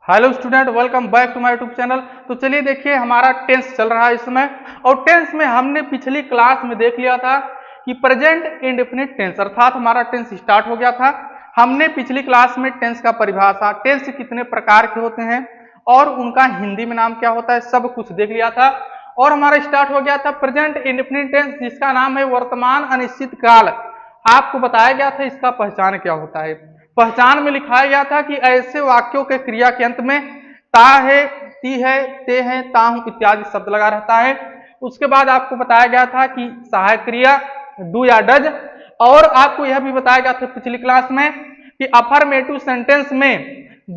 Hello student, welcome back to my YouTube channel. तो चलिए देखिए, हमारा टेंस चल रहा है इस समय। और टेंस में हमने पिछली क्लास में देख लिया था कि प्रेजेंट इंडेफिनिट टेंस अर्थात हमारा टेंस स्टार्ट हो गया था। हमने पिछली क्लास में टेंस का परिभाषा, टेंस कितने प्रकार के होते हैं और उनका हिंदी में नाम क्या होता है, सब कुछ देख लिया था। और हमारा स्टार्ट हो गया था प्रेजेंट इंडेफिनिट टेंस, जिसका नाम है वर्तमान अनिश्चित काल। आपको बताया गया था इसका पहचान क्या होता है। पहचान में लिखाया गया था कि ऐसे वाक्यों के क्रिया के अंत में ता है, ती है, ते है, ताहू इत्यादि शब्द लगा रहता है। उसके बाद आपको बताया गया था कि सहायक क्रिया डू या डज। और आपको यह भी बताया गया था पिछली क्लास में कि अफर्मेटिव सेंटेंस में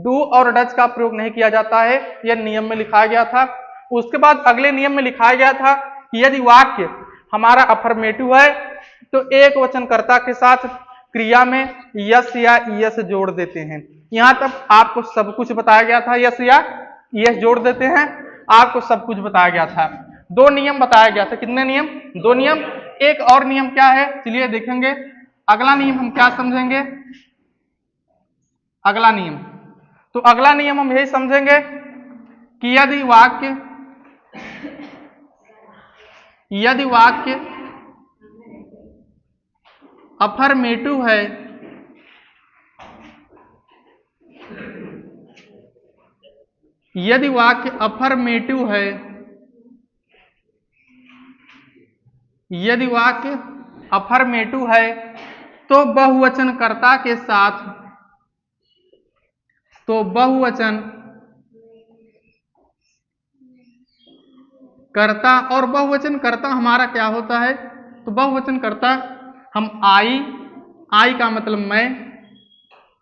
डू और डज का प्रयोग नहीं किया जाता है, यह नियम में लिखाया गया था। उसके बाद अगले नियम में लिखाया गया था कि यदि वाक्य हमारा अफर्मेटिव है तो एक वचनकर्ता के साथ क्रिया में यस या यस जोड़ देते हैं। यहां तक आपको सब कुछ बताया गया था, यस या यस जोड़ देते हैं, आपको सब कुछ बताया गया था। दो नियम बताया गया था। कितने नियम? दो नियम। एक और नियम क्या है, चलिए देखेंगे। अगला नियम हम क्या समझेंगे? अगला नियम, तो अगला नियम हम यही समझेंगे कि यदि वाक्य अफर्मेटिव है यदि वाक्य अफर्मेटिव है यदि वाक्य अफर्मेटिव है तो बहुवचनकर्ता के साथ और बहुवचनकर्ता हमारा क्या होता है? तो बहुवचनकर्ता हम आई का मतलब मैं,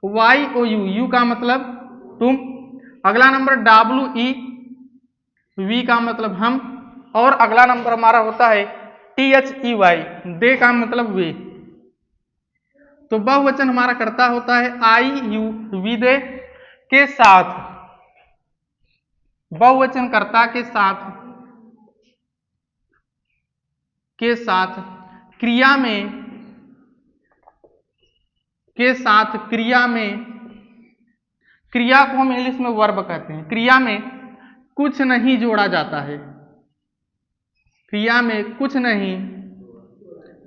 वाई ओ यू, यू का मतलब तुम, अगला नंबर डब्ल्यू ई, वी का मतलब हम, और अगला नंबर हमारा होता है टी एच ई वाई, दे का मतलब वे। तो बहुवचन हमारा कर्ता होता है आई यू वी दे के साथ, बहुवचन कर्ता के साथ क्रिया में क्रिया को हम इंग्लिश में वर्ब कहते हैं। क्रिया में कुछ नहीं जोड़ा जाता है, क्रिया में कुछ नहीं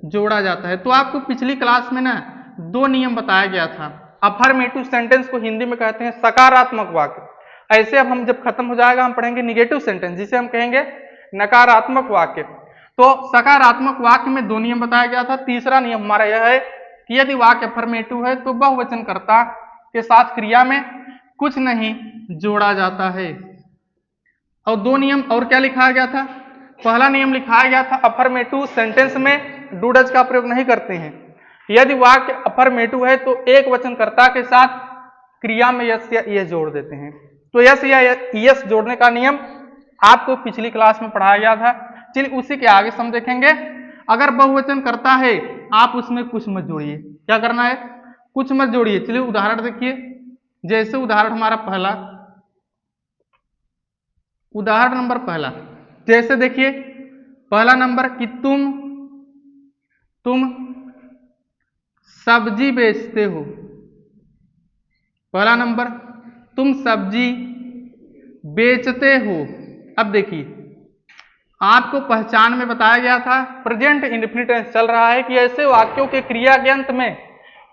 जोड़ा जाता है। तो आपको पिछली क्लास में ना दो नियम बताया गया था। अफर्मेटिव सेंटेंस को हिंदी में कहते हैं सकारात्मक वाक्य। ऐसे अब हम जब खत्म हो जाएगा हम पढ़ेंगे निगेटिव सेंटेंस, जिसे हम कहेंगे नकारात्मक वाक्य। तो सकारात्मक वाक्य में दो नियम बताया गया था। तीसरा नियम हमारा यह है कि यदि वाक्य अफर्मेटिव है तो बहुवचनकर्ता के साथ क्रिया में कुछ नहीं जोड़ा जाता है। और दो नियम और क्या लिखाया गया था? पहला नियम लिखाया गया था अफर्मेटिव सेंटेंस में डू डज का प्रयोग नहीं करते हैं। यदि वाक्य अफर्मेटिव है तो एक वचनकर्ता के साथ क्रिया में यस या यस जोड़ देते हैं। तो यस या यस जोड़ने का नियम आपको पिछली क्लास में पढ़ाया गया था। चलिए उसी के आगे हम देखेंगे। अगर बहुवचन करता है आप उसमें कुछ मत जोड़िए। क्या करना है? कुछ मत जोड़िए। चलिए उदाहरण देखिए। जैसे उदाहरण हमारा उदाहरण नंबर पहला, जैसे देखिए पहला नंबर कि तुम सब्जी बेचते हो। पहला नंबर, तुम सब्जी बेचते हो। अब देखिए आपको पहचान में बताया गया था प्रेजेंट इंडेफिनिट टेंस चल रहा है कि ऐसे वाक्यों के क्रिया के अंत में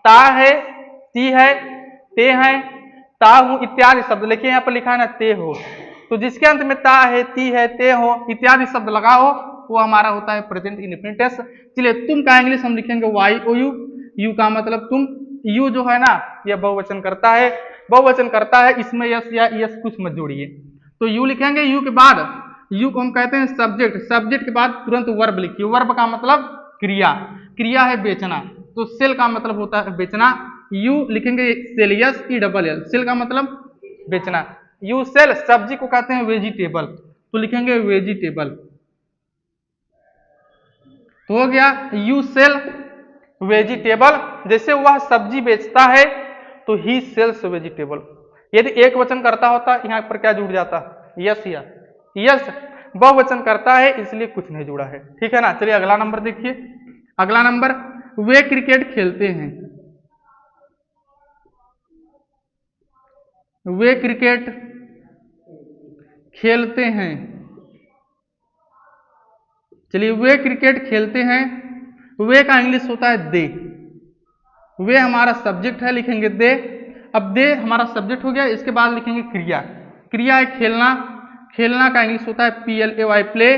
ता है, ती है, ते है, ता हूं इत्यादि शब्द, लिखिए यहां पर लिखा है ना ते हो, तो जिसके अंत में ता है, ती है, ते हो इत्यादि शब्द लगा हो वो हमारा होता है प्रेजेंट इंडेफिनिट टेंस। चलिए तुम का इंग्लिश हम लिखेंगे वाई ओ यू, यू का मतलब तुम, यू जो है ना यह बहुवचन करता है। बहुवचन करता है इसमें यस या यस कुछ मत जोड़िए। तो यू लिखेंगे, यू के बाद यू को हम कहते हैं सब्जेक्ट, सब्जेक्ट के बाद तुरंत वर्ब लिखिए। वर्ब का मतलब क्रिया, क्रिया है बेचना, तो सेल का मतलब होता है बेचना। यू लिखेंगे sell, S E double L, sell का मतलब बेचना। यू सेल, सब्जी को कहते हैं वेजिटेबल, तो लिखेंगे वेजिटेबल। तो हो गया यू सेल वेजिटेबल, जैसे वह सब्जी बेचता है तो ही सेल्स वेजिटेबल। यदि एक वचन करता होता यहां पर क्या जुड़ जाता? यस या यस। बहुवचन करता है इसलिए कुछ नहीं जुड़ा है। ठीक है ना। चलिए अगला नंबर देखिए। अगला नंबर, वे क्रिकेट खेलते हैं। वे क्रिकेट खेलते हैं। चलिए, वे क्रिकेट खेलते हैं, वे का इंग्लिश होता है दे। वे हमारा सब्जेक्ट है, लिखेंगे दे। अब दे हमारा सब्जेक्ट हो गया, इसके बाद लिखेंगे क्रिया। क्रिया है खेलना, खेलना का इंग्लिश होता है PLAY प्ले।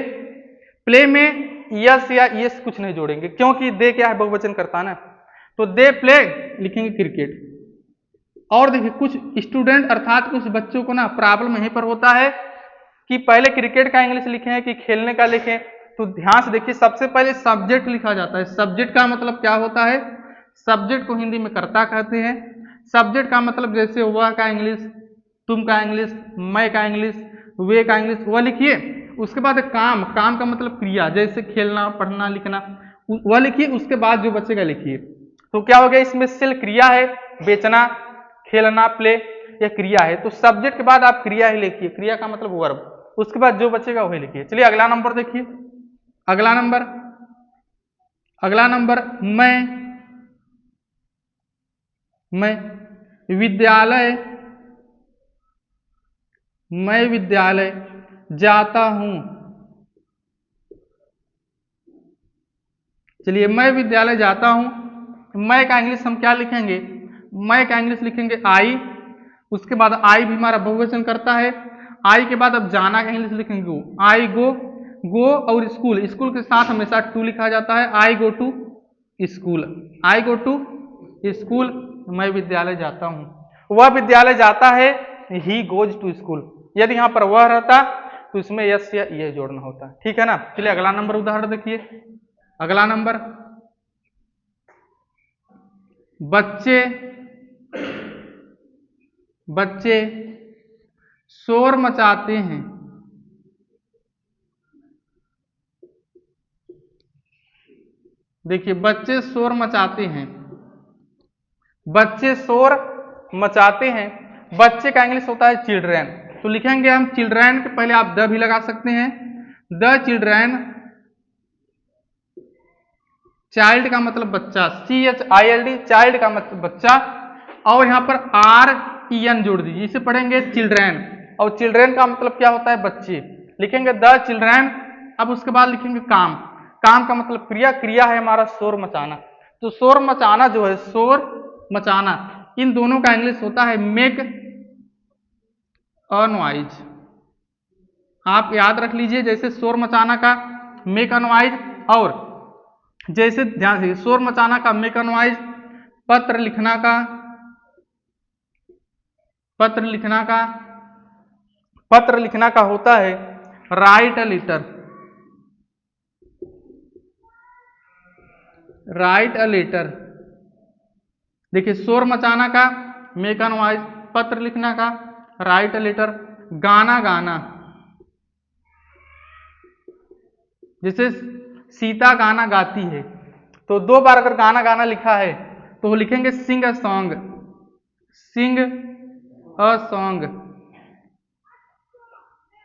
प्ले में यस या यस कुछ नहीं जोड़ेंगे क्योंकि दे क्या है, बहुवचन करता है ना, तो दे प्ले लिखेंगे क्रिकेट। और देखिए कुछ स्टूडेंट अर्थात कुछ बच्चों को ना प्रॉब्लम यहीं पर होता है कि पहले क्रिकेट का इंग्लिश लिखें कि खेलने का लिखें। तो ध्यान से देखिए, सबसे पहले सब्जेक्ट लिखा जाता है। सब्जेक्ट का मतलब क्या होता है, सब्जेक्ट को हिंदी में कर्ता कहते हैं। सब्जेक्ट का मतलब जैसे वह का इंग्लिश, तुम का इंग्लिश, मैं का इंग्लिश, वे का इंग्लिश, वह लिखिए। उसके बाद काम, काम का मतलब क्रिया, जैसे खेलना, पढ़ना, लिखना, वह लिखिए। उसके बाद जो बचेगा लिखिए। तो क्या हो गया, इसमें सेल क्रिया है, बेचना, खेलना, प्ले, यह क्रिया है। तो सब्जेक्ट के बाद आप क्रिया ही लिखिए, क्रिया का मतलब वर्ब। उसके बाद जो बचेगा वही लिखिए। चलिए अगला नंबर देखिए। अगला नंबर मैं विद्यालय, मैं विद्यालय जाता हूं। चलिए, मैं विद्यालय जाता हूं, मैं का इंग्लिश हम क्या लिखेंगे, मैं का इंग्लिश लिखेंगे आई। उसके बाद आई भी हमारा बहुवचन करता है। आई के बाद अब जाना का इंग्लिश लिखेंगे गो, आई गो। गो और स्कूल, स्कूल के साथ हमेशा टू लिखा जाता है। I go to school, I go to school. मैं विद्यालय जाता हूं, वह विद्यालय जाता है, ही गोज टू स्कूल। यदि यहां पर वह रहता तो इसमें यस या ये जोड़ना होता। ठीक है ना। चलिए अगला नंबर उदाहरण देखिए। अगला नंबर, बच्चे शोर मचाते हैं। देखिए, बच्चे शोर मचाते हैं, बच्चे शोर मचाते हैं। बच्चे का इंग्लिश होता है चिल्ड्रेन। तो लिखेंगे हम चिल्ड्रेन के पहले आप द भी लगा सकते हैं। द चिल्ड्रेन, चाइल्ड का मतलब बच्चा, CHILD, चाइल्ड का मतलब बच्चा। और यहां पर REN जोड़ दीजिए, इसे पढ़ेंगे चिल्ड्रेन। और चिल्ड्रेन का मतलब क्या होता है, बच्चे। लिखेंगे द चिल्ड्रेन। अब उसके बाद लिखेंगे काम, काम का मतलब क्रिया, क्रिया है हमारा शोर मचाना। तो शोर मचाना जो है, शोर मचाना, इन दोनों का इंग्लिश होता है मेक अ नॉइज। आप याद रख लीजिए, जैसे शोर मचाना का मेक अ नॉइज, और जैसे ध्यान से शोर मचाना का मेक अ नॉइज, पत्र लिखना का, पत्र लिखना का होता है write a letter, write a letter. देखिए, शोर मचाना का मेक अ नॉइज, पत्र लिखना का राइट अ लेटर। गाना गाना, जैसे सीता गाना गाती है, तो दो बार अगर गाना गाना लिखा है तो लिखेंगे सिंग a song, Singh a song.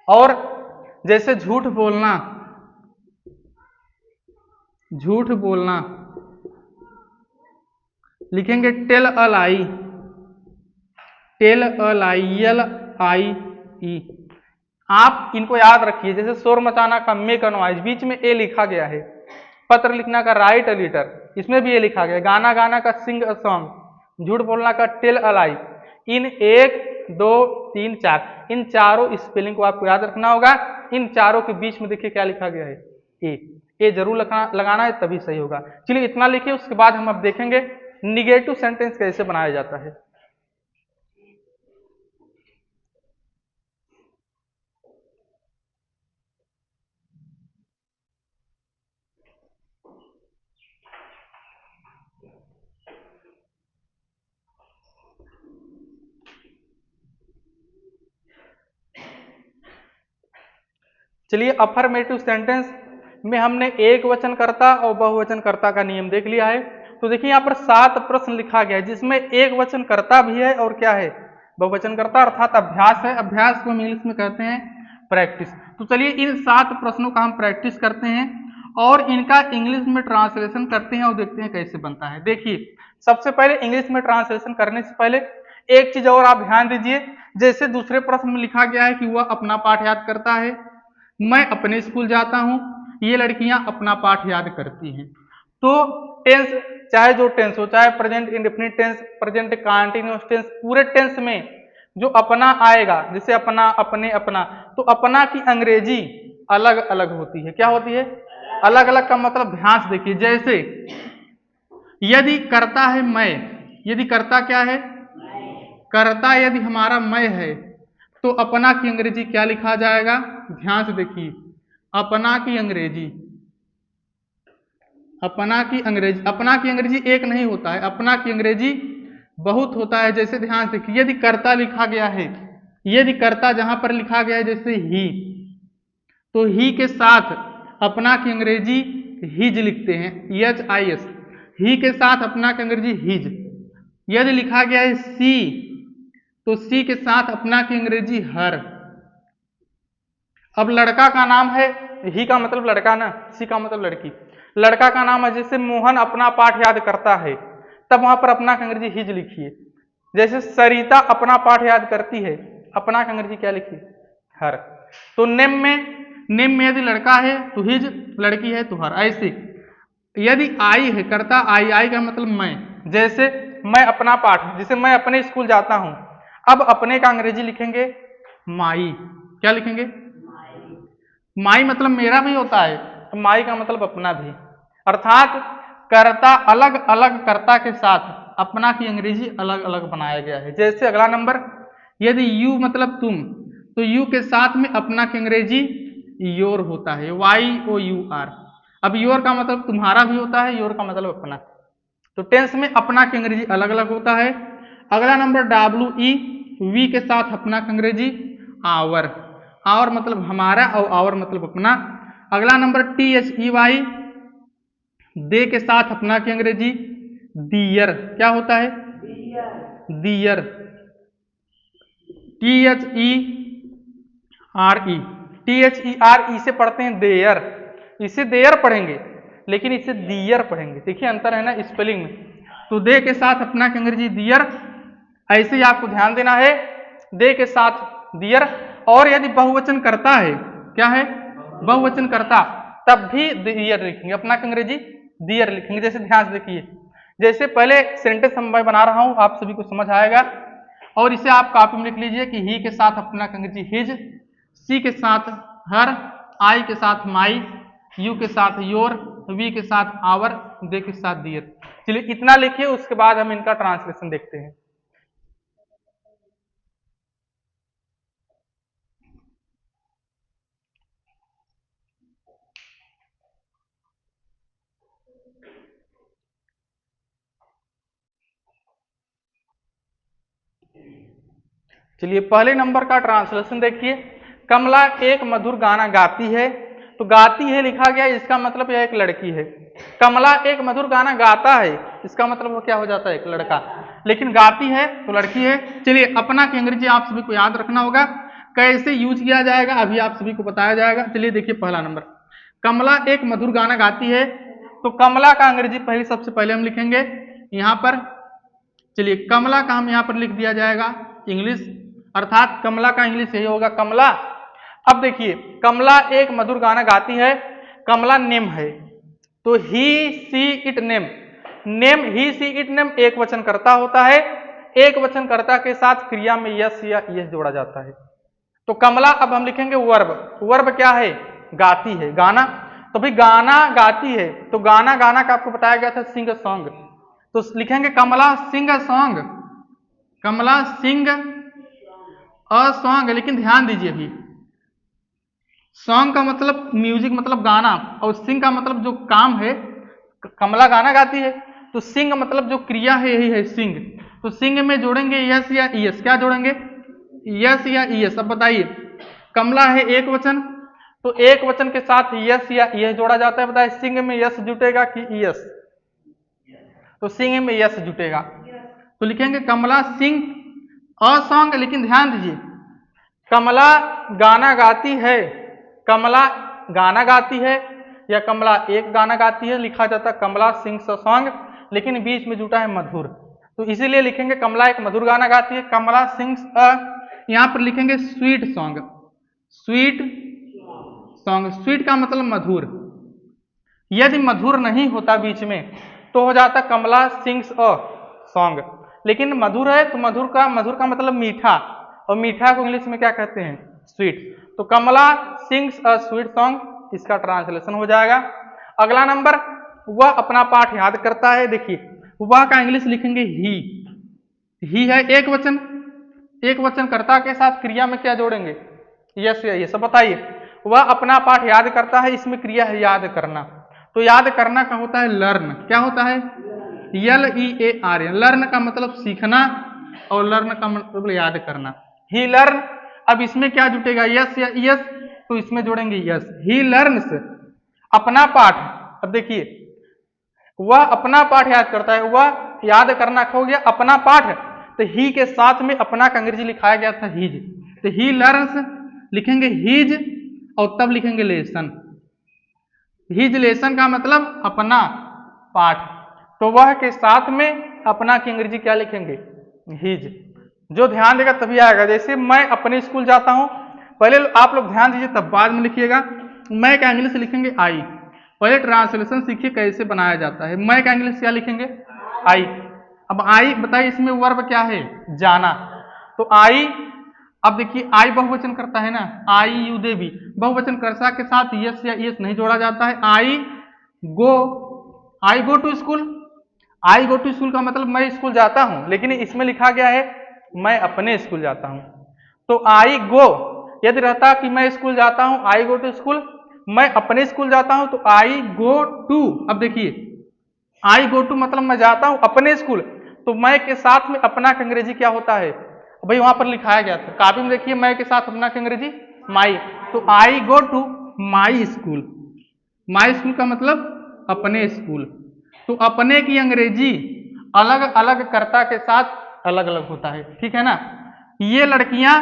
और जैसे झूठ बोलना, झूठ बोलना, लिखेंगे tell a lie, tell a lie, LIE। आप इनको याद रखिए। जैसे शोर मचाना का मेक अ नॉइज, बीच में ए लिखा गया है। पत्र लिखना का राइट अ लेटर, इसमें भी ये लिखा गया। गाना गाना का सिंग अ सॉन्ग, झूठ बोलना का टेल अ लाई। इन 1 2 3 4, इन चारों स्पेलिंग को आपको याद रखना होगा। इन चारों के बीच में देखिए क्या लिखा गया है, ए जरूर लगाना है, तभी सही होगा। चलिए इतना लिखिए। उसके बाद हम अब देखेंगे निगेटिव सेंटेंस कैसे बनाया जाता है। चलिए, अफर्मेटिव सेंटेंस में हमने एक वचनकर्ता और बहुवचनकर्ता का नियम देख लिया है। तो देखिए यहाँ पर 7 प्रश्न लिखा गया है, जिसमें एक वचनकर्ता भी है और क्या है, बहुवचनकर्ता, अर्थात अभ्यास है। अभ्यास को हम इंग्लिश में कहते हैं प्रैक्टिस। तो चलिए इन 7 प्रश्नों का हम प्रैक्टिस करते हैं और इनका इंग्लिश में ट्रांसलेशन करते हैं और देखते हैं कैसे बनता है। देखिए, सबसे पहले इंग्लिश में ट्रांसलेशन करने से पहले एक चीज और आप ध्यान दीजिए, जैसे दूसरे प्रश्न में लिखा गया है कि वह अपना पाठ याद करता है, मैं अपने स्कूल जाता हूं, ये लड़कियां अपना पाठ याद करती हैं। तो टेंस, चाहे जो टेंस हो, चाहे present indefinite tense, present continuous tense, पूरे टेंस में जो अपना आएगा, जैसे अपना, अपने, अपना, तो अपना की अंग्रेजी अलग अलग होती है। क्या होती है? अलग अलग का मतलब ध्यान से देखिए, जैसे यदि करता है मैं, यदि करता क्या है? करता यदि हमारा मैं है तो अपना की अंग्रेजी क्या लिखा जाएगा? ध्यान से देखिए, अपना की अंग्रेजी, अपना की अंग्रेजी, अपना की अंग्रेजी एक नहीं होता है, अपना की अंग्रेजी बहुत होता है। जैसे ध्यान से देखिए, यदि कर्ता लिखा गया है, यदि कर्ता जहां पर लिखा गया है जैसे ही, तो ही के साथ अपना की अंग्रेजी हिज लिखते हैं, HIS, ही के साथ अपना की अंग्रेजी हिज। यदि लिखा गया है सी, तो सी के साथ अपना की अंग्रेजी हर। अब लड़का का नाम है, ही का मतलब लड़का ना, सी का मतलब लड़की, लड़का का नाम है, जैसे मोहन अपना पाठ याद करता है, तब वहां पर अपना का अंग्रेजी हिज लिखिए। जैसे सरिता अपना पाठ याद करती है, अपना का अंग्रेजी क्या लिखिए? हर। तो नेम में यदि लड़का है तो हिज, लड़की है तो हर। ऐसे यदि आई है, करता आई, आई का मतलब मैं, जैसे मैं अपना पाठ, जैसे मैं अपने स्कूल जाता हूं, अब अपने का अंग्रेजी लिखेंगे माई। क्या लिखेंगे? माई मतलब मेरा भी होता है, तो माई का मतलब अपना भी। अर्थात कर्ता अलग अलग कर्ता के साथ अपना की अंग्रेजी अलग अलग बनाया गया है। जैसे अगला नंबर, यदि यू मतलब तुम, तो यू के साथ में अपना की अंग्रेजी योर होता है, YOUR। अब योर का मतलब तुम्हारा भी होता है, योर का मतलब अपना। तो टेंस में अपना की अंग्रेजी अलग अलग होता है। अगला नंबर WE, वी के साथ अपना की अंग्रेजी आवर, आवर मतलब हमारा और आवर मतलब अपना। अगला नंबर THEY, दे के साथ अपना की अंग्रेजी दियर। क्या होता है? दियर। THERE से पढ़ते हैं देयर, इसे देयर पढ़ेंगे, लेकिन इसे दियर पढ़ेंगे। देखिए अंतर है ना स्पेलिंग में। तो दे के साथ अपना की अंग्रेजी दियर, ऐसे ही आपको ध्यान देना है, दे के साथ दियर। और यदि बहुवचन करता है, क्या है? बहुवचन करता, तब भी दियर लिखेंगे, अपना की अंग्रेजी दियर लिखेंगे। जैसे ध्यान से देखिए, जैसे पहले सेंटेंस मैं बना रहा हूं, आप सभी को समझ आएगा, और इसे आप कॉपी में लिख लीजिए कि ही के साथ अपना की अंग्रेजी हिज, सी के साथ हर, आई के साथ माई, यू के साथ योर, वी के साथ आवर, दे के साथ दियर। चलिए इतना लिखिए, उसके बाद हम इनका ट्रांसलेशन देखते हैं। चलिए पहले नंबर का ट्रांसलेशन देखिए, कमला एक मधुर गाना गाती है, तो गाती है लिखा गया, इसका मतलब यह एक लड़की है। कमला एक मधुर गाना गाता है, इसका मतलब वो क्या हो जाता है? एक लड़का, लेकिन गाती है तो लड़की है। चलिए अपना की अंग्रेजी आप सभी को याद रखना होगा, कैसे यूज किया जाएगा अभी आप सभी को बताया जाएगा। चलिए देखिए पहला नंबर, कमला एक मधुर गाना गाती है, तो कमला का अंग्रेजी पहले सबसे पहले हम लिखेंगे यहाँ पर। चलिए कमला का हम यहाँ पर लिख दिया जाएगा इंग्लिश, अर्थात कमला का इंग्लिश यही होगा कमला। अब देखिए कमला एक मधुर गाना गाती है, कमला नेम है, तो he see it name, name he see it name एक वचन करता होता है, एक वचन कर्ता के साथ क्रिया में यस या यस जोड़ा जाता है। तो कमला अब हम लिखेंगे वर्ब, वर्ब क्या है? गाती है, गाना। तो भाई गाना गाती है, तो गाना गाना का आपको बताया गया था सिंग सॉन्ग, तो लिखेंगे कमला sing song, Kamala Singh a song. लेकिन ध्यान दीजिए अभी, सॉन्ग का मतलब म्यूजिक मतलब गाना, और सिंग का मतलब जो काम है, कमला गाना गाती है, तो सिंग मतलब जो क्रिया है यही है सिंग, तो सिंग में जोड़ेंगे यस या ईएस। क्या जोड़ेंगे? यस या ईएस। अब बताइए कमला है एक वचन, तो एक वचन के साथ यस या ईएस जोड़ा जाता है। बताइए सिंग में यस जुटेगा कि ईएस? तो सिंग में यस जुटेगा, तो लिखेंगे कमला सिंग अ सॉन्ग। लेकिन ध्यान दीजिए कमला गाना गाती है, कमला गाना गाती है या कमला एक गाना गाती है, लिखा जाता है कमला सिंग्स अ सॉन्ग, लेकिन बीच में जुटा है मधुर, तो इसीलिए लिखेंगे कमला एक मधुर गाना गाती है, कमला सिंग्स अ, यहाँ पर लिखेंगे sweet song, sweet song, sweet का मतलब मधुर, यदि मधुर नहीं होता बीच में तो हो जाता कमला सिंग्स अ सॉन्ग, लेकिन मधुर है तो मधुर का मतलब मीठा, और मीठा को इंग्लिश में क्या कहते हैं, स्वीट। तो कमला सिंग्स अ स्वीट सॉन्ग इसका ट्रांसलेशन हो जाएगा। अगला नंबर, वह अपना पाठ याद करता है। देखिए वह का इंग्लिश लिखेंगे ही है एक वचन, एक वचन कर्ता के साथ क्रिया में क्या जोड़ेंगे, यस या यस। बताइए वह अपना पाठ याद करता है, इसमें क्रिया है याद करना, तो याद करना का होता है लर्न, क्या होता है, LEARN, लर्न का मतलब सीखना और लर्न का मतलब याद करना, ही लर्न। अब इसमें क्या जुटेगा, यस या यस, तो इसमें जोड़ेंगे यस, ही लर्न्स अपना पाठ। अब देखिए वह अपना पाठ याद करता है, वह याद करना हो गया अपना पाठ, तो ही के साथ में अपना का अंग्रेजी लिखाया गया था हिज, तो ही लर्न्स लिखेंगे हिज और तब लिखेंगे लेसन, हिज लेसन का मतलब अपना पाठ, तो वह के साथ में अपना की अंग्रेजी क्या लिखेंगे, हिज। जो ध्यान देगा तभी आएगा। जैसे मैं अपने स्कूल जाता हूं, पहले आप लोग ध्यान दीजिए तब बाद में लिखिएगा। मैं का इंग्लिश लिखेंगे आई, पहले ट्रांसलेशन सीखिए कैसे बनाया जाता है। मैं का इंग्लिश क्या लिखेंगे, आई। अब आई बताइए इसमें वर्ब क्या है, जाना, तो आई। अब देखिए आई बहुवचन करता है ना, आई यू दे भी, बहुवचन कर्ता के साथ यस या यस नहीं जोड़ा जाता है। I go to school, I go to school का मतलब मैं स्कूल जाता हूं, लेकिन इसमें लिखा गया है मैं अपने स्कूल जाता हूं, तो आई गो, यदि रहता कि मैं स्कूल जाता हूं आई गो टू स्कूल, मैं अपने स्कूल जाता हूं तो आई गो टू। अब देखिए आई गो टू मतलब मैं जाता हूं अपने स्कूल, तो मैं के साथ में अपना का अंग्रेजी क्या होता है, भाई वहां पर लिखाया गया था कॉपी में, देखिए मैं के साथ अपना का अंग्रेजी माई, तो I go to my school, my school का मतलब अपने स्कूल, तो अपने की अंग्रेजी अलग अलग कर्ता के साथ अलग अलग होता है, ठीक है ना। ये लड़कियां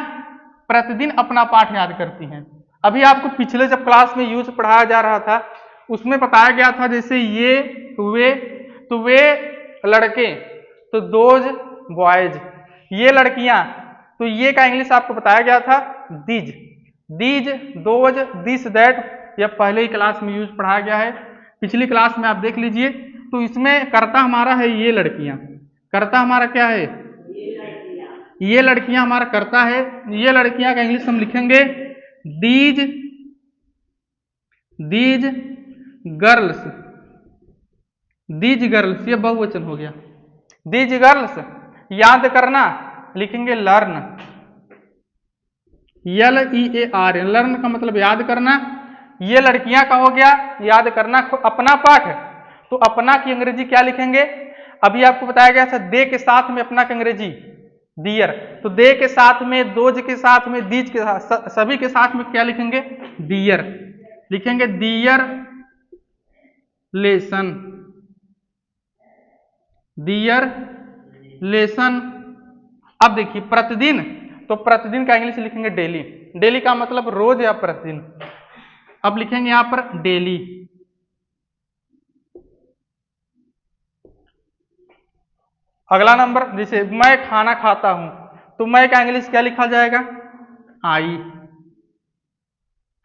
प्रतिदिन अपना पाठ याद करती हैं। अभी आपको पिछले जब क्लास में यूज पढ़ाया जा रहा था उसमें बताया गया था, जैसे ये वे, तो वे लड़के, तो दोज बॉयज, ये लड़कियां, तो ये का इंग्लिश आपको बताया गया था these, these those this that, यह पहले ही क्लास में यूज पढ़ाया गया है, पिछली क्लास में आप देख लीजिए। तो इसमें कर्ता हमारा है ये लड़कियां, कर्ता हमारा क्या है, ये लड़कियां हमारा कर्ता है। ये लड़कियां का इंग्लिश हम लिखेंगे these, these girls, these girls, ये बहुवचन हो गया, दीज गर्ल्स। याद करना लिखेंगे लर्न, LEARN, लर्न का मतलब याद करना। ये लड़कियां का हो गया याद करना अपना पाठ, तो अपना की अंग्रेजी क्या लिखेंगे, अभी आपको बताया गया था दे के साथ में अपना की अंग्रेजी डियर, तो दे के साथ में, दोज के साथ में, दीज के साथ, सभी के साथ में क्या लिखेंगे, डियर लिखेंगे, डियर लेसन, डियर लेसन। अब देखिए प्रतिदिन, तो प्रतिदिन का इंग्लिश लिखेंगे डेली, डेली का मतलब रोज या प्रतिदिन, अब लिखेंगे यहां पर डेली। अगला नंबर, जैसे मैं खाना खाता हूं, तो मैं का इंग्लिश क्या लिखा जाएगा, आई।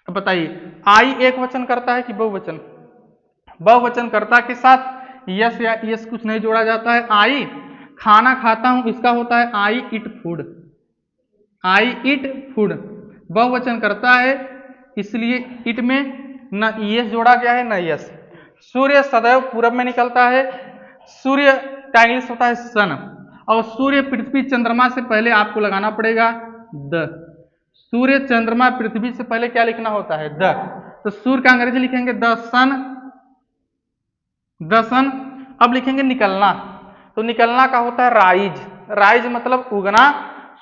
अब बताइए आई एक वचन करता है कि बहुवचन, बहुवचन कर्ता के साथ यस या यस कुछ नहीं जोड़ा जाता है। आई खाना खाता हूं इसका होता है आई ईट फूड, आई ईट फूड, बहुवचन करता है इसलिए इट में न यस जोड़ा गया है न यस। सूर्य सदैव पूरब में निकलता है, सूर्य का इंग्लिश होता है सन, और सूर्य पृथ्वी चंद्रमा से पहले आपको लगाना पड़ेगा द, सूर्य चंद्रमा पृथ्वी से पहले क्या लिखना होता है, द, तो सूर्य का अंग्रेजी लिखेंगे द सन, द सन। अब लिखेंगे निकलना, तो निकलना का होता है राइज, राइज मतलब उगना,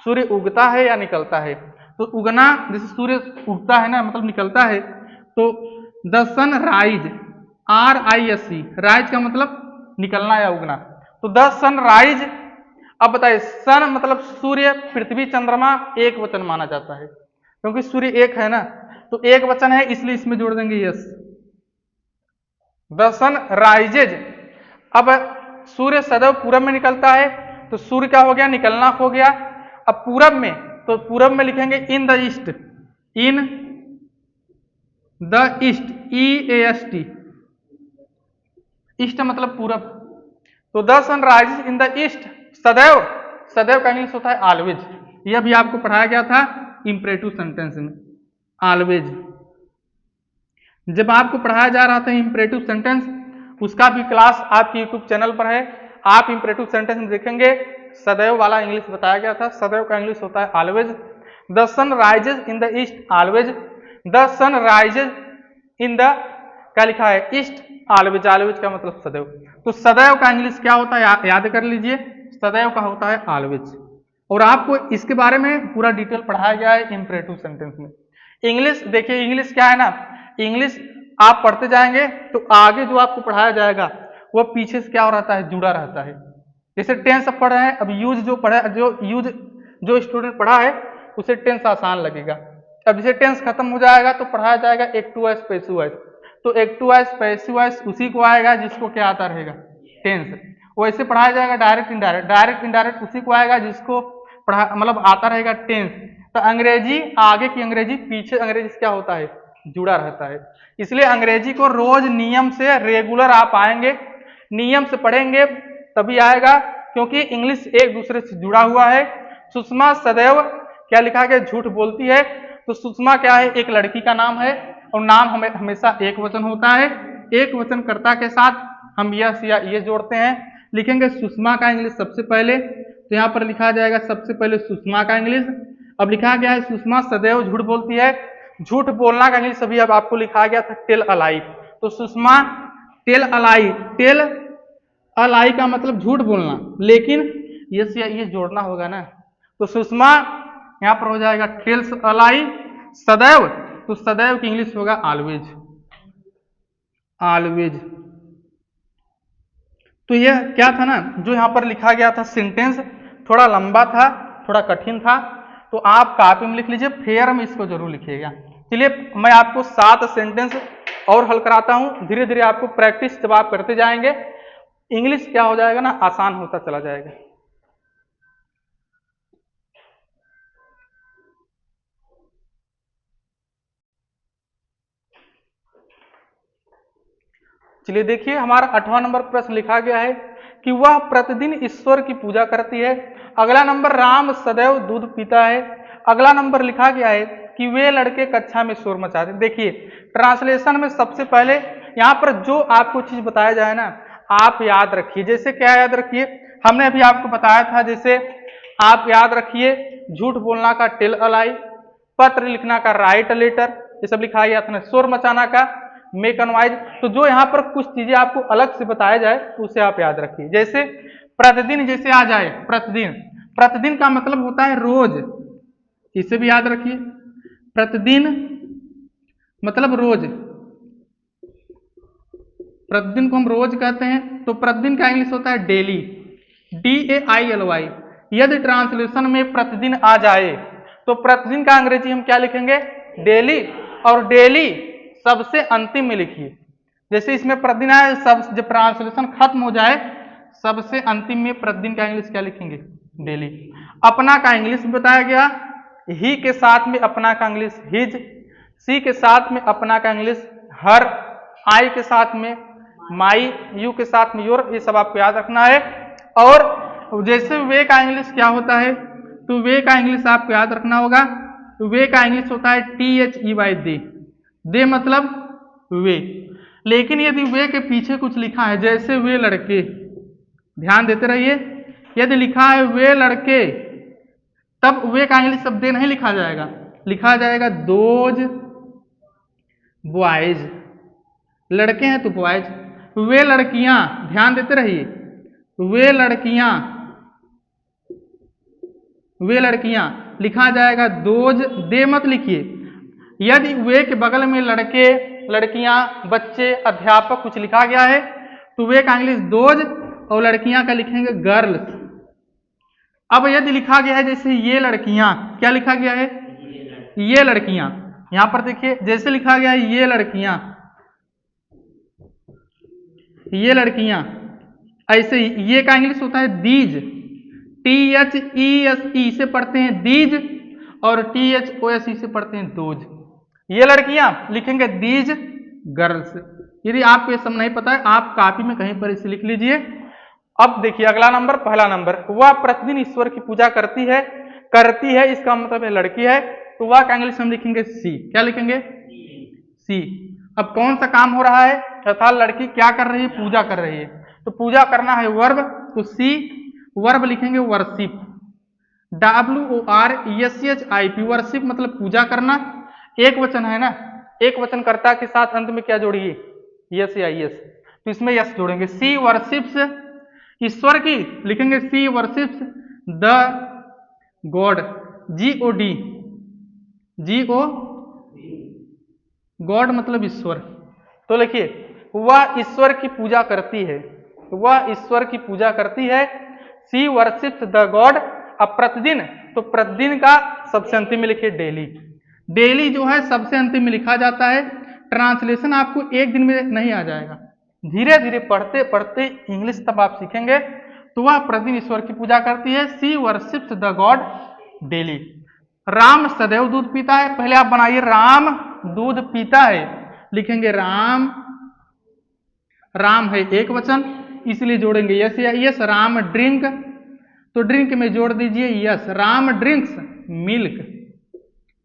सूर्य उगता है या निकलता है, तो उगना जैसे सूर्य उगता है ना मतलब निकलता है, तो the sun rise, RISE, rise का मतलब निकलना या उगना, तो द सन राइज। अब बताइए सन मतलब सूर्य पृथ्वी चंद्रमा एक वचन माना जाता है, क्योंकि सूर्य एक है ना, तो एक वचन है इसलिए इसमें जोड़ देंगे यस, द सन राइजेज। अब सूर्य सदैव पूरब में निकलता है, तो सूर्य क्या हो गया, निकलना हो गया। अब पूरब में, तो पूरब में लिखेंगे in the east, in the east, EAST, east मतलब पूरब। तो the sun rises in the east, सदैव, सदैव का इंग्लिश होता है ऑलवेज। यह भी आपको पढ़ाया गया था इंपरेटिव सेंटेंस में, ऑलवेज। जब आपको पढ़ाया जा रहा था इंपरेटिव सेंटेंस, उसका भी क्लास आपके यूट्यूब चैनल पर है, आप इंपरेटिव सेंटेंस में देखेंगे सदैव वाला इंग्लिश बताया गया था। सदैव का इंग्लिश होता है always. The sun rises in the east always, the sun rises in the, क्या लिखा है, ईस्ट ऑलवेज, ऑलवेज का मतलब सदैव। तो सदैव का इंग्लिश क्या होता है याद कर लीजिए, सदैव का होता है ऑलवेज। और आपको इसके बारे में पूरा डिटेल पढ़ाया गया है इंपरेटिव सेंटेंस में। इंग्लिश देखिए, इंग्लिश क्या है ना, इंग्लिश आप पढ़ते जाएंगे तो आगे जो आपको पढ़ाया जाएगा वो पीछे से क्या हो रहता है, जुड़ा रहता है। जैसे टेंस अब पढ़ रहे हैं, अब यूज जो पढ़ा, जो स्टूडेंट पढ़ा है उसे टेंस आसान लगेगा। अब जैसे टेंस खत्म हो जाएगा तो पढ़ाया जाएगा एक्टिव वॉइस पैसिव वॉइस, तो एक्टिव वॉइस पैसिव वॉइस उसी को आएगा जिसको क्या आता रहेगा, टेंस। वैसे पढ़ाया जाएगा डायरेक्ट इनडायरेक्ट, डायरेक्ट इनडायरेक्ट उसी को आएगा जिसको पढ़ा मतलब आता रहेगा टेंस। तो अंग्रेजी आगे की अंग्रेजी पीछे अंग्रेजी से क्या होता है, जुड़ा रहता है। इसलिए अंग्रेजी को रोज नियम से रेगुलर आप आएंगे, नियम से पढ़ेंगे तभी आएगा, क्योंकि इंग्लिश एक दूसरे से जुड़ा हुआ है। सुषमा सदैव क्या लिखा गया, झूठ बोलती है। तो सुषमा क्या है, एक लड़की का नाम है और नाम हमेशा एक वचन होता है। एक वचन कर्ता के साथ हम यस या ये जोड़ते हैं। लिखेंगे सुषमा का इंग्लिश सबसे पहले, तो यहाँ पर लिखा जाएगा सबसे पहले सुषमा का इंग्लिश। अब लिखा गया है सुषमा सदैव झूठ बोलती है। झूठ बोलना का इंग्लिश अभी अब आपको लिखा गया था टेल अ लाई। तो Sushma tell a lie, tell a lie का मतलब झूठ बोलना, लेकिन यस या ये जोड़ना होगा ना। तो सुषमा यहाँ पर हो जाएगा टेल्स अ लाई। सदैव, तो सदैव की इंग्लिश होगा ऑलवेज, ऑलवेज। तो यह क्या था ना, जो यहाँ पर लिखा गया था सेंटेंस थोड़ा लंबा था, थोड़ा कठिन था, तो आप कॉपी में लिख लीजिए, फेयर में इसको जरूर लिखिएगा। चलिए मैं आपको 7 सेंटेंस और हल कराता हूँ। धीरे धीरे आपको प्रैक्टिस जब आप करते जाएंगे, इंग्लिश क्या हो जाएगा ना, आसान होता चला जाएगा। चलिए देखिए, हमारा 8वां नंबर प्रश्न लिखा गया है कि वह प्रतिदिन ईश्वर की पूजा करती है। अगला नंबर, राम सदैव दूध पीता है। अगला नंबर लिखा गया है कि वे लड़के कक्षा में शोर मचाते हैं। देखिए ट्रांसलेशन में सबसे पहले यहाँ पर जो आपको चीज बताया जाए ना, आप याद रखिए। जैसे क्या याद रखिए, हमने अभी आपको बताया था, जैसे आप याद रखिए झूठ बोलना का टेल अ लाई, पत्र लिखना का राइट अ लेटर, ये सब लिखा गया था ना। शोर मचाना का मेक अ नॉइज। तो जो यहाँ पर कुछ चीजें आपको अलग से बताया जाए उसे आप याद रखिए। जैसे प्रतिदिन, जैसे आ जाए प्रतिदिन, प्रतिदिन का मतलब होता है रोज, इसे भी याद रखिए। प्रतिदिन मतलब रोज, प्रतिदिन को हम रोज कहते हैं। तो प्रतिदिन का इंग्लिश होता है डेली, DAILY। यदि ट्रांसलेशन में प्रतिदिन आ जाए तो प्रतिदिन का अंग्रेजी हम क्या लिखेंगे, डेली। और डेली सबसे अंतिम में लिखिए। जैसे इसमें प्रतिदिन आए, सब जब ट्रांसलेशन खत्म हो जाए सबसे अंतिम में प्रतिदिन का इंग्लिश क्या लिखेंगे, डेली। अपना का इंग्लिश बताया गया, ही के साथ में अपना का इंग्लिश हिज, सी के साथ में अपना का इंग्लिश हर, आई के साथ में माई, यू के साथ में योर, ये सब आपको याद रखना है। और जैसे वे का इंग्लिश क्या होता है, तो वे का इंग्लिश आपको याद रखना होगा। तो वे का इंग्लिश होता है THEY, दे। दे मतलब वे। लेकिन यदि वे के पीछे कुछ लिखा है, जैसे वे लड़के, ध्यान देते रहिए, यदि लिखा है वे लड़के, तब वे का इंग्लिश शब्द नहीं लिखा जाएगा, लिखा जाएगा दोज बॉयज। लड़के हैं तो बॉयज। वे लड़कियां, ध्यान देते रहिए, वे लड़कियां, वे लड़कियां लिखा जाएगा दोज, दे मत लिखिए। यदि वे के बगल में लड़के, लड़कियां, बच्चे, अध्यापक कुछ लिखा गया है तो वे का इंग्लिश दोज और लड़कियां का लिखेंगे गर्ल्स। अब यदि लिखा गया है जैसे ये लड़कियां, क्या लिखा गया है, ये लड़कियां, यहां पर देखिए जैसे लिखा गया है ये लड़कियां, ये लड़कियां, ऐसे ये का इंग्लिश होता है दीज। THESE से पढ़ते हैं दीज, और THOSE से पढ़ते हैं दोज। ये लड़कियां लिखेंगे दीज गर्ल्स। यदि आपको ये सब नहीं पता है, आप कॉपी में कहीं पर इसे लिख लीजिए। अब देखिए अगला नंबर, पहला नंबर, वह प्रतिदिन ईश्वर की पूजा करती है, इसका मतलब है लड़की है, तो वह का इंग्लिश हम लिखेंगे सी। क्या लिखेंगे? सी। अब कौन सा काम हो रहा है, अर्थात लड़की क्या कर रही है? पूजा कर रही है, तो पूजा करना है वर्ब, तो सी वर्ब लिखेंगे वर्शिप, WORSHIP, वर्शिप मतलब पूजा करना। एक वचन है ना, एक वचन कर्ता के साथ अंत में क्या जोड़िए? यस या यस, तो इसमें यस जोड़ेंगे। सी वर्शिप्स, ईश्वर की लिखेंगे she worships the God, GOD, God मतलब ईश्वर। तो लिखिए वह ईश्वर की पूजा करती है, वह ईश्वर की पूजा करती है। She worships the God. अब प्रतिदिन, तो प्रतिदिन का सबसे अंतिम में लिखिए डेली। डेली जो है सबसे अंतिम में लिखा जाता है। ट्रांसलेशन आपको एक दिन में नहीं आ जाएगा, धीरे धीरे पढ़ते पढ़ते इंग्लिश तब आप सीखेंगे। तो वह प्रतिदिन ईश्वर की पूजा करती है। She worships the God daily. Ram सदैव दूध पीता है, पहले आप बनाइए राम दूध पीता है, लिखेंगे राम, राम है एक वचन इसलिए जोड़ेंगे यस या यस। राम ड्रिंक, तो ड्रिंक में जोड़ दीजिए yes. Ram drinks milk,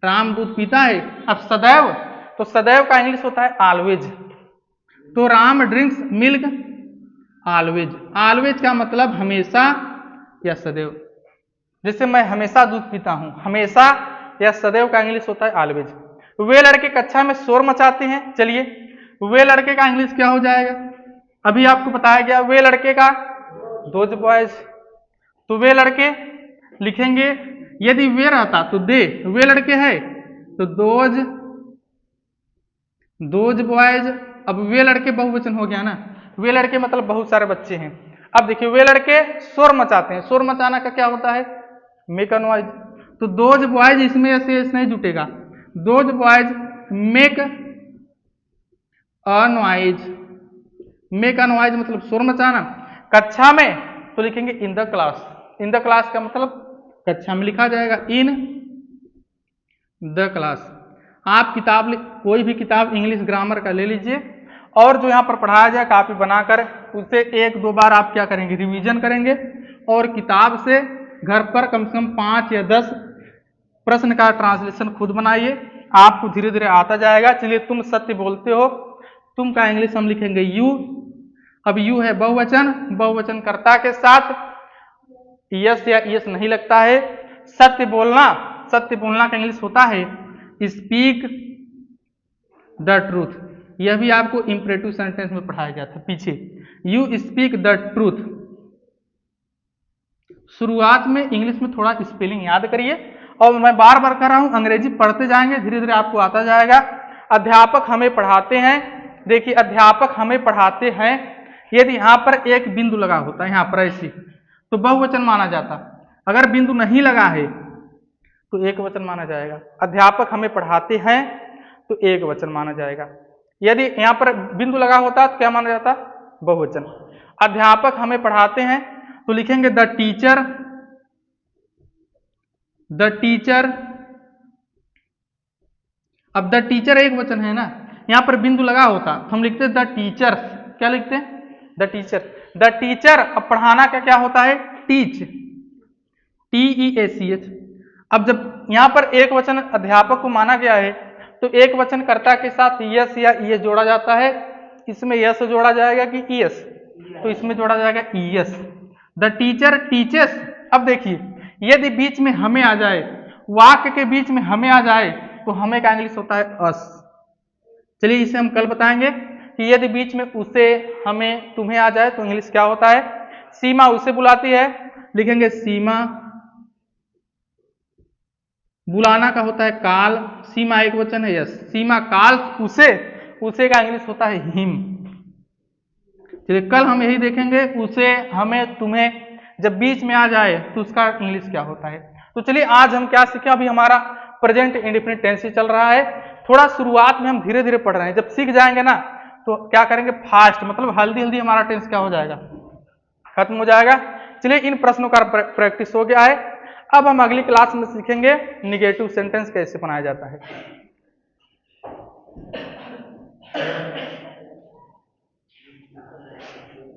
Ram दूध पीता है। अब सदैव, तो सदैव का इंग्लिश होता है ऑलवेज, तो Ram drinks milk always. Always का मतलब हमेशा या सदैव, जैसे मैं हमेशा दूध पीता हूं, हमेशा या सदैव का इंग्लिश होता है ऑलवेज। वे लड़के कक्षा में शोर मचाते हैं, चलिए वे लड़के का इंग्लिश क्या हो जाएगा? अभी आपको बताया गया वे लड़के का दोज बॉयज, तो वे लड़के लिखेंगे, यदि वे रहता तो दे, वे लड़के हैं तो दोज बॉयज। अब वे लड़के बहुवचन हो गया ना, वे लड़के मतलब बहुत सारे बच्चे हैं। अब देखिए वे लड़के शोर मचाते हैं, शोर मचाना का क्या होता है? मेक अ नॉइज, तो दोज बॉयज इसमें ऐसे नहीं जुटेगा, those boys make a noise, make a noise मतलब शोर मचाना। कक्षा में तो लिखेंगे in the class, in the class का मतलब कक्षा में लिखा जाएगा इन द क्लास। आप किताब, कोई भी किताब इंग्लिश ग्रामर का ले लीजिए, और जो यहाँ पर पढ़ाया जाए कॉपी बनाकर उसे एक दो बार आप क्या करेंगे? रिवीजन करेंगे, और किताब से घर पर कम से कम 5 या 10 प्रश्न का ट्रांसलेशन खुद बनाइए, आपको धीरे धीरे आता जाएगा। चलिए तुम सत्य बोलते हो, तुम का इंग्लिश हम लिखेंगे यू। अब यू है बहुवचन, बहुवचन कर्ता के साथ यस या यस नहीं लगता है। सत्य बोलना, सत्य बोलना का इंग्लिश होता है स्पीक द ट्रूथ, यह भी आपको इंपरेटिव सेंटेंस में पढ़ाया गया था पीछे। You speak the truth. शुरुआत में इंग्लिश में थोड़ा स्पेलिंग याद करिए, और मैं बार बार कर रहा हूं, अंग्रेजी पढ़ते जाएंगे, धीरे धीरे आपको आता जाएगा। अध्यापक हमें पढ़ाते हैं, देखिए अध्यापक हमें पढ़ाते हैं, यदि यहां पर एक बिंदु लगा होता है यहां पर ऐसी, तो बहुवचन माना जाता। अगर बिंदु नहीं लगा है तो एक वचन माना जाएगा। अध्यापक हमें पढ़ाते हैं तो एक वचन माना जाएगा। यदि यहां पर बिंदु लगा होता तो क्या माना जाता? बहुवचन। अध्यापक हमें पढ़ाते हैं तो लिखेंगे द टीचर, द टीचर। अब द टीचर एक वचन है ना, यहां पर बिंदु लगा होता तो हम लिखते द टीचर्स। क्या लिखते हैं? The teacher, the teacher. अब पढ़ाना का क्या होता है? Teach, TEACH। अब जब यहां पर एक वचन अध्यापक को माना गया है तो एक वचन कर्ता के साथ यस या ये जोड़ा जाता है। इसमें यस जोड़ा जाएगा कि ईएस? तो इसमें जोड़ा जाएगा ईएस। The teacher teaches. अब देखिए यदि बीच में हमें आ जाए, वाक्य के बीच में हमें आ जाए, तो हमें का इंग्लिश होता है अस। चलिए इसे हम कल बताएंगे कि यदि बीच में उसे, हमें, तुम्हें आ जाए तो इंग्लिश क्या होता है। सीमा उसे बुलाती है, लिखेंगे सीमा। बुलाना का होता है काल, सीमा एक वचन है यस। सीमा काल उसे, उसे का इंग्लिश होता है हिम। चलिए कल हम यही देखेंगे, उसे, हमें, तुम्हें जब बीच में आ जाए तो उसका इंग्लिश क्या होता है। तो चलिए आज हम क्या सीखे, अभी हमारा प्रेजेंट इंडेफिनिट टेंस ही चल रहा है। थोड़ा शुरुआत में हम धीरे धीरे पढ़ रहे हैं, जब सीख जाएंगे ना तो क्या करेंगे फास्ट, मतलब हल्दी हल्दी हमारा टेंस क्या हो जाएगा, खत्म हो जाएगा। चलिए इन प्रश्नों का प्रैक्टिस हो गया है। अब हम अगली क्लास में सीखेंगे निगेटिव सेंटेंस कैसे बनाया जाता है।